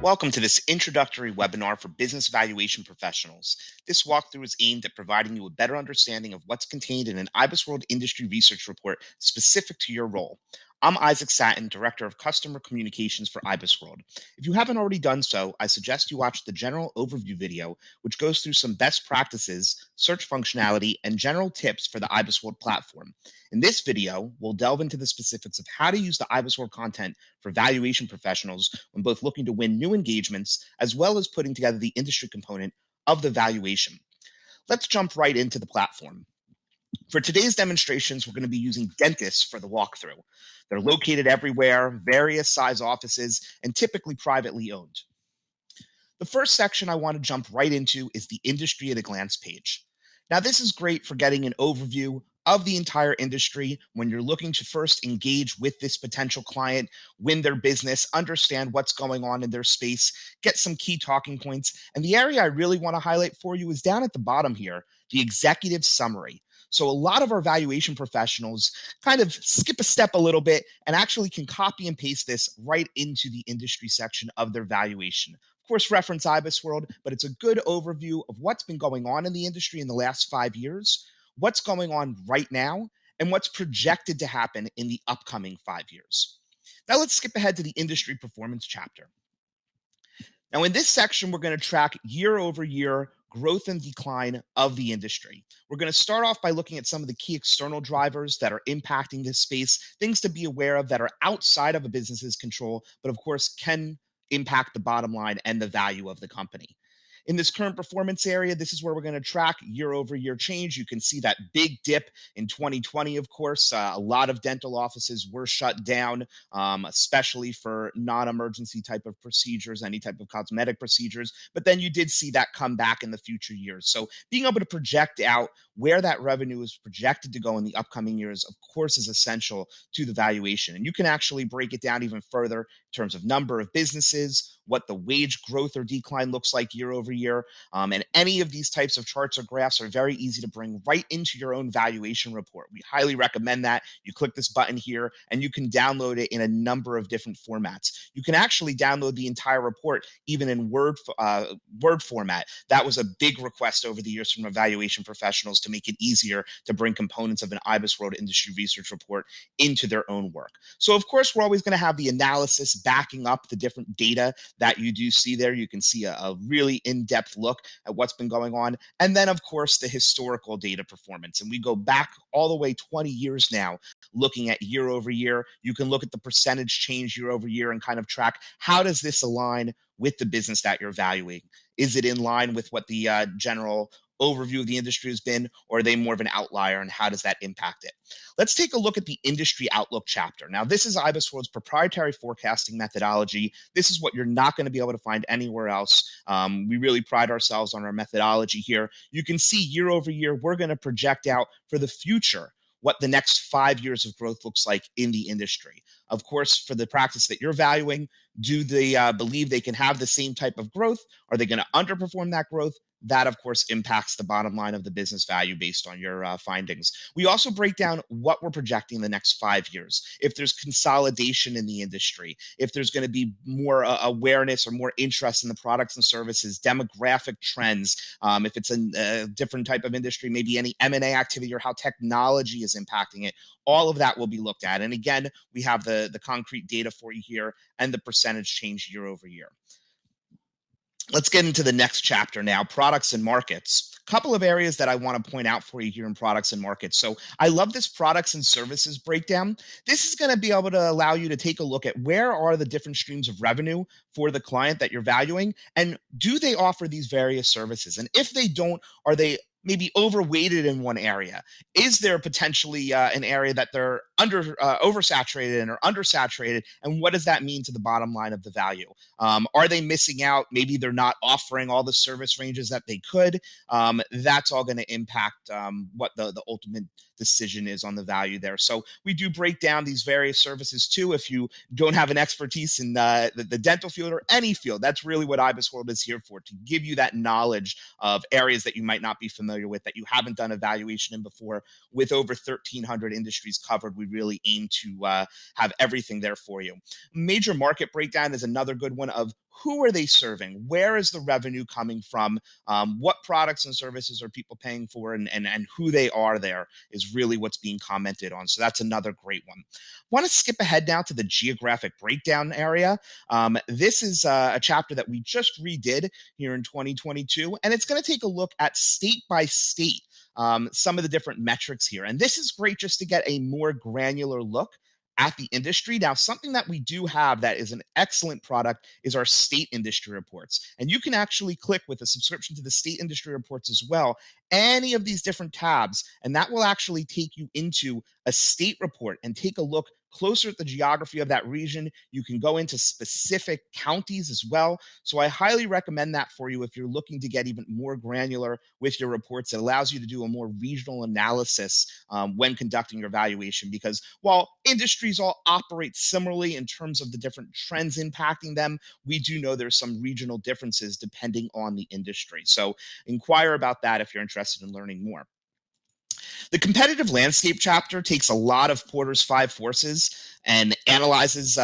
Welcome to this introductory webinar for business valuation professionals. This walkthrough is aimed at providing you a better understanding of what's contained in an IBISWorld industry research report specific to your role. I'm Isaac Satin, Director of Customer Communications for IBISWorld. If you haven't already done so, I suggest you watch the general overview video, which goes through some best practices, search functionality, and general tips for the IBISWorld platform. In this video, we'll delve into the specifics of how to use the IBISWorld content for valuation professionals when both looking to win new engagements as well as putting together the industry component of the valuation. Let's jump right into the platform. For today's demonstrations, we're going to be using dentists for the walkthrough. They're located everywhere, various size offices, and typically privately owned. The first section I want to jump right into is the industry at a glance page. Now, this is great for getting an overview of the entire industry when you're looking to first engage with this potential client, win their business, understand what's going on in their space, get some key talking points. And the area I really want to highlight for you is down at the bottom here, the executive summary. So a lot of our valuation professionals kind of skip a step a little bit and actually can copy and paste this right into the industry section of their valuation. Of course, reference IBISWorld, but it's a good overview of what's been going on in the industry in the last 5 years, what's going on right now, and what's projected to happen in the upcoming 5 years. Now let's skip ahead to the industry performance chapter. Now in this section, we're going to track year over year growth and decline of the industry. We're going to start off by looking at some of the key external drivers that are impacting this space, things to be aware of that are outside of a business's control, but of course can impact the bottom line and the value of the company. In this current performance area, this is where we're going to track year over year change. You can see that big dip in 2020, of course. A lot of dental offices were shut down, especially for non-emergency type of procedures, any type of cosmetic procedures. But then you did see that come back in the future years. So being able to project out where that revenue is projected to go in the upcoming years, of course, is essential to the valuation. And you can actually break it down even further in terms of number of businesses, what the wage growth or decline looks like year over year. And any of these types of charts or graphs are very easy to bring right into your own valuation report. We highly recommend that. You click this button here and you can download it in a number of different formats. You can actually download the entire report even in Word format. That was a big request over the years from evaluation professionals to make it easier to bring components of an IBISWorld industry research report into their own work. So of course, we're always going to have the analysis backing up the different data that you do see there. You can see a really in-depth look at what's been going on. And then, of course, the historical data performance. And we go back all the way 20 years now, looking at year over year. You can look at the percentage change year over year and kind of track how does this align with the business that you're valuing? Is it in line with what the general overview of the industry has been, or are they more of an outlier, and how does that impact it? Let's take a look at the industry outlook chapter. Now, this is IBISWorld's proprietary forecasting methodology. This is what you're not going to be able to find anywhere else. We really pride ourselves on our methodology here. You can see year over year, we're going to project out for the future what the next 5 years of growth looks like in the industry. Of course, for the practice that you're valuing, do they believe they can have the same type of growth? Are they going to underperform that growth? That, of course, impacts the bottom line of the business value based on your findings. We also break down what we're projecting in the next 5 years. If there's consolidation in the industry, if there's going to be more awareness or more interest in the products and services, demographic trends, if it's a different type of industry, maybe any M&A activity or how technology is impacting it, all of that will be looked at. And again, we have the concrete data for you here and the percentage change year over year. Let's get into the next chapter now, products and markets. A couple of areas that I want to point out for you here in products and markets. So I love this products and services breakdown. This is going to be able to allow you to take a look at where are the different streams of revenue for the client that you're valuing, and do they offer these various services? And if they don't, are they maybe overweighted in one area? Is there potentially an area that they're oversaturated in or undersaturated? And what does that mean to the bottom line of the value? Are they missing out? Maybe they're not offering all the service ranges that they could. That's all going to impact what the ultimate decision is on the value there. So we do break down these various services too. If you don't have an expertise in the dental field or any field, that's really what IBISWorld is here for, to give you that knowledge of areas that you might not be familiar with, that you haven't done evaluation in before. With over 1,300 industries covered, we really aim to have everything there for you. Major market breakdown is another good one of who are they serving? Where is the revenue coming from? What products and services are people paying for, and who they are there is really what's being commented on. So that's another great one. Want to skip ahead now to the geographic breakdown area. This is a chapter that we just redid here in 2022, and it's going to take a look at state by state, some of the different metrics here. And this is great just to get a more granular look at the industry. Now, something that we do have that is an excellent product is our state industry reports. And you can actually click with a subscription to the state industry reports as well, any of these different tabs, and that will actually take you into a state report and take a look closer at the geography of that region. You can go into specific counties as well. So I highly recommend that for you if you're looking to get even more granular with your reports. It allows you to do a more regional analysis when conducting your valuation, because while industries all operate similarly in terms of the different trends impacting them, we do know there's some regional differences depending on the industry. So inquire about that if you're interested in learning more. The competitive landscape chapter takes a lot of Porter's five forces and analyzes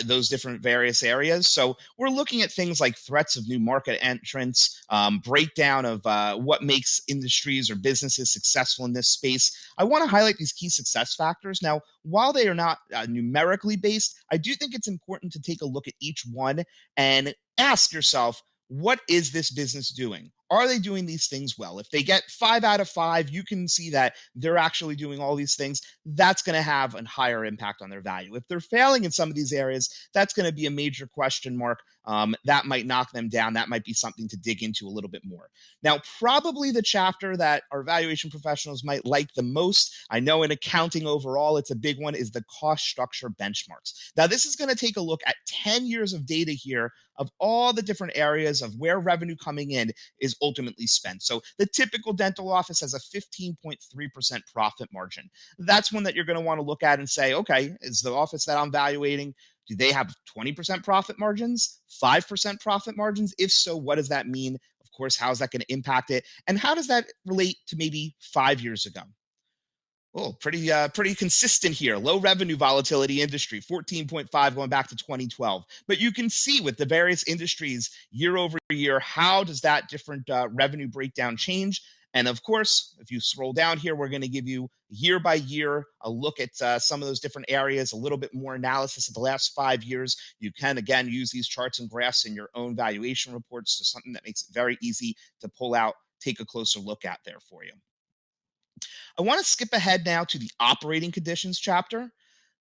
those different various areas. So we're looking at things like threats of new market entrants, breakdown of what makes industries or businesses successful in this space. I want to highlight these key success factors. Now, while they are not numerically based, I do think it's important to take a look at each one and ask yourself, what is this business doing? Are they doing these things well? If they get 5 out of 5, you can see that they're actually doing all these things. That's going to have a higher impact on their value. If they're failing in some of these areas, that's going to be a major question mark. That might knock them down. That might be something to dig into a little bit more. Now, probably the chapter that our valuation professionals might like the most, I know in accounting overall, it's a big one, is the cost structure benchmarks. Now, this is going to take a look at 10 years of data here of all the different areas of where revenue coming in is ultimately spent. So the typical dental office has a 15.3% profit margin. That's one that you're going to want to look at and say, okay, is the office that I'm valuating, do they have 20% profit margins, 5% profit margins? If so, what does that mean? Of course, how is that going to impact it? And how does that relate to maybe 5 years ago? Oh, pretty consistent here. Low revenue volatility industry, 14.5 going back to 2012. But you can see with the various industries year over year, how does that different revenue breakdown change? And of course, if you scroll down here, we're going to give you year by year a look at some of those different areas, a little bit more analysis of the last 5 years. You can, again, use these charts and graphs in your own valuation reports. So something that makes it very easy to pull out, take a closer look at there for you. I want to skip ahead now to the operating conditions chapter.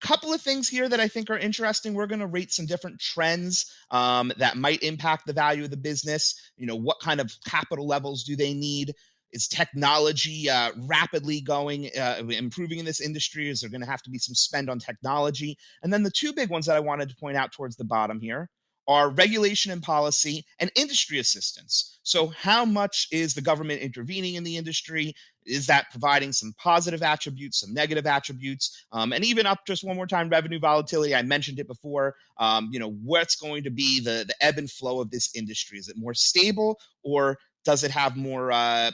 Couple of things here that I think are interesting. We're going to rate some different trends that might impact the value of the business. You know, what kind of capital levels do they need? Is technology rapidly improving in this industry? Is there going to have to be some spend on technology? And then the two big ones that I wanted to point out towards the bottom here are regulation and policy and industry assistance. So how much is the government intervening in the industry? Is that providing some positive attributes, some negative attributes, and even up just one more time, revenue volatility? I mentioned it before. What's going to be the ebb and flow of this industry? Is it more stable, or does it have more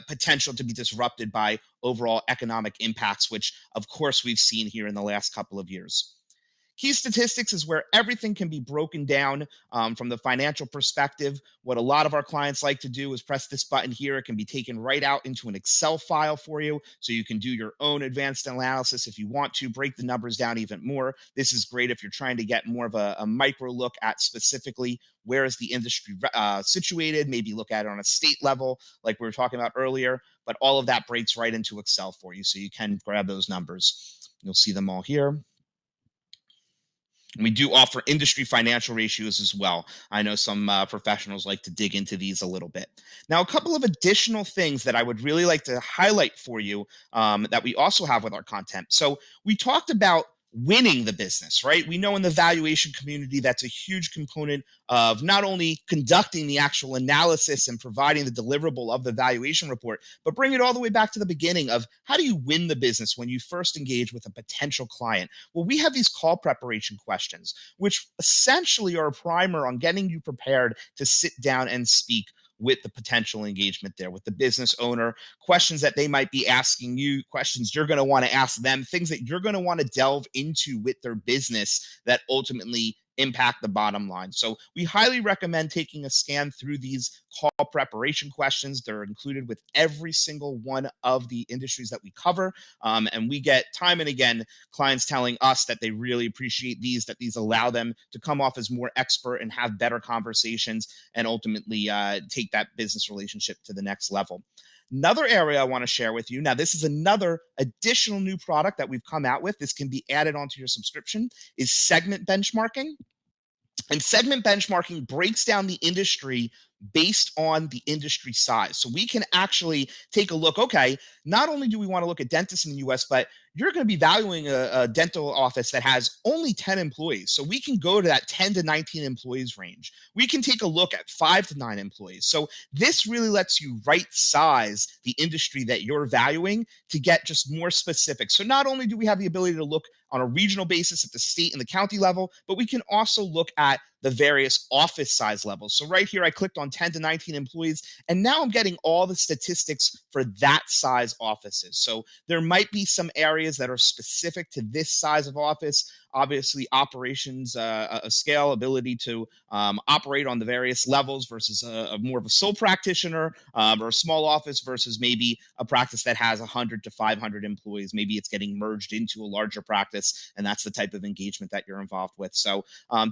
potential to be disrupted by overall economic impacts, which of course we've seen here in the last couple of years? Key statistics is where everything can be broken down from the financial perspective. What a lot of our clients like to do is press this button here. It can be taken right out into an Excel file for you, so you can do your own advanced analysis if you want to break the numbers down even more. This is great if you're trying to get more of a micro look at specifically where is the industry situated, maybe look at it on a state level like we were talking about earlier, but all of that breaks right into Excel for you, so you can grab those numbers. You'll see them all here. We do offer industry financial ratios as well. I know some professionals like to dig into these a little bit. Now, a couple of additional things that I would really like to highlight for you that we also have with our content. So we talked about winning the business, right? We know in the valuation community, that's a huge component of not only conducting the actual analysis and providing the deliverable of the valuation report, but bring it all the way back to the beginning of how do you win the business when you first engage with a potential client? Well, we have these call preparation questions, which essentially are a primer on getting you prepared to sit down and speak with the potential engagement there, with the business owner, questions that they might be asking you, questions you're going to want to ask them, things that you're going to want to delve into with their business that ultimately impact the bottom line. So we highly recommend taking a scan through these call preparation questions. They're included with every single one of the industries that we cover. And we get time and again clients telling us that they really appreciate these, that these allow them to come off as more expert and have better conversations and ultimately take that business relationship to the next level. Another area I want to share with you. Now, this is another additional new product that we've come out with. This can be added onto your subscription, is segment benchmarking. And segment benchmarking breaks down the industry based on the industry size. So we can actually take a look, okay, not only do we want to look at dentists in the US, but you're going to be valuing a dental office that has only 10 employees. So we can go to that 10 to 19 employees range. We can take a look at 5 to 9 employees. So this really lets you right size the industry that you're valuing to get just more specific. So not only do we have the ability to look on a regional basis at the state and the county level, but we can also look at the various office size levels. So right here, I clicked on 10 to 19 employees, and now I'm getting all the statistics for that size offices. So there might be some areas that are specific to this size of office. Obviously, operations, a scale, ability to operate on the various levels versus a more of a sole practitioner or a small office versus maybe a practice that has 100 to 500 employees. Maybe it's getting merged into a larger practice, and that's the type of engagement that you're involved with. So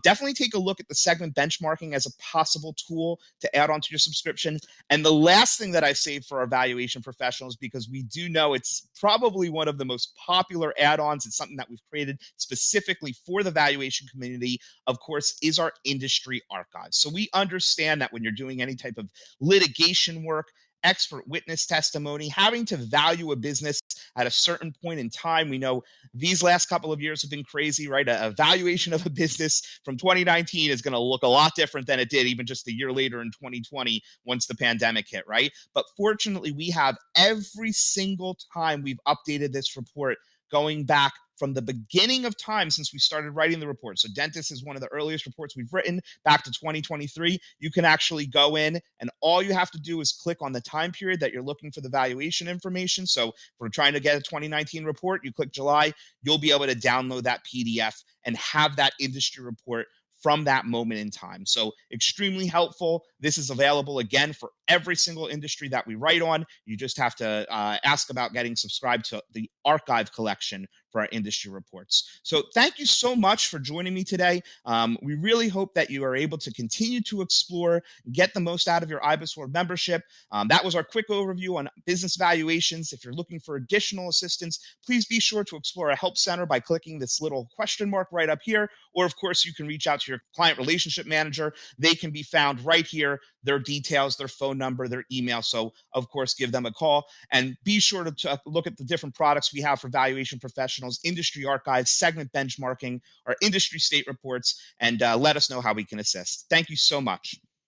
definitely take a look at the segment benchmarking as a possible tool to add onto your subscription. And the last thing that I saved for our valuation professionals, because we do know it's probably one of the most popular add-ons, it's something that we've created specifically for the valuation community, of course, is our industry archives. So we understand that when you're doing any type of litigation work, expert witness testimony, having to value a business at a certain point in time. We know these last couple of years have been crazy, right? A valuation of a business from 2019 is going to look a lot different than it did even just a year later in 2020 once the pandemic hit, right? But fortunately, we have every single time we've updated this report going back from the beginning of time since we started writing the report. So dentist is one of the earliest reports we've written back to 2023. You can actually go in and all you have to do is click on the time period that you're looking for the valuation information. So if we're trying to get a 2019 report, you click July, you'll be able to download that PDF and have that industry report from that moment in time. So extremely helpful. This is available again for every single industry that we write on. You just have to ask about getting subscribed to the archive collection for our industry reports. So thank you so much for joining me today. We really hope that you are able to continue to explore, get the most out of your IBISWorld membership. That was our quick overview on business valuations. If you're looking for additional assistance, please be sure to explore a help center by clicking this little question mark right up here. Or of course, you can reach out to your client relationship manager. They can be found right here, their details, their phone number, their email. So of course, give them a call and be sure to look at the different products we have for valuation professionals, industry archives, segment benchmarking, our industry state reports, and let us know how we can assist. Thank you so much.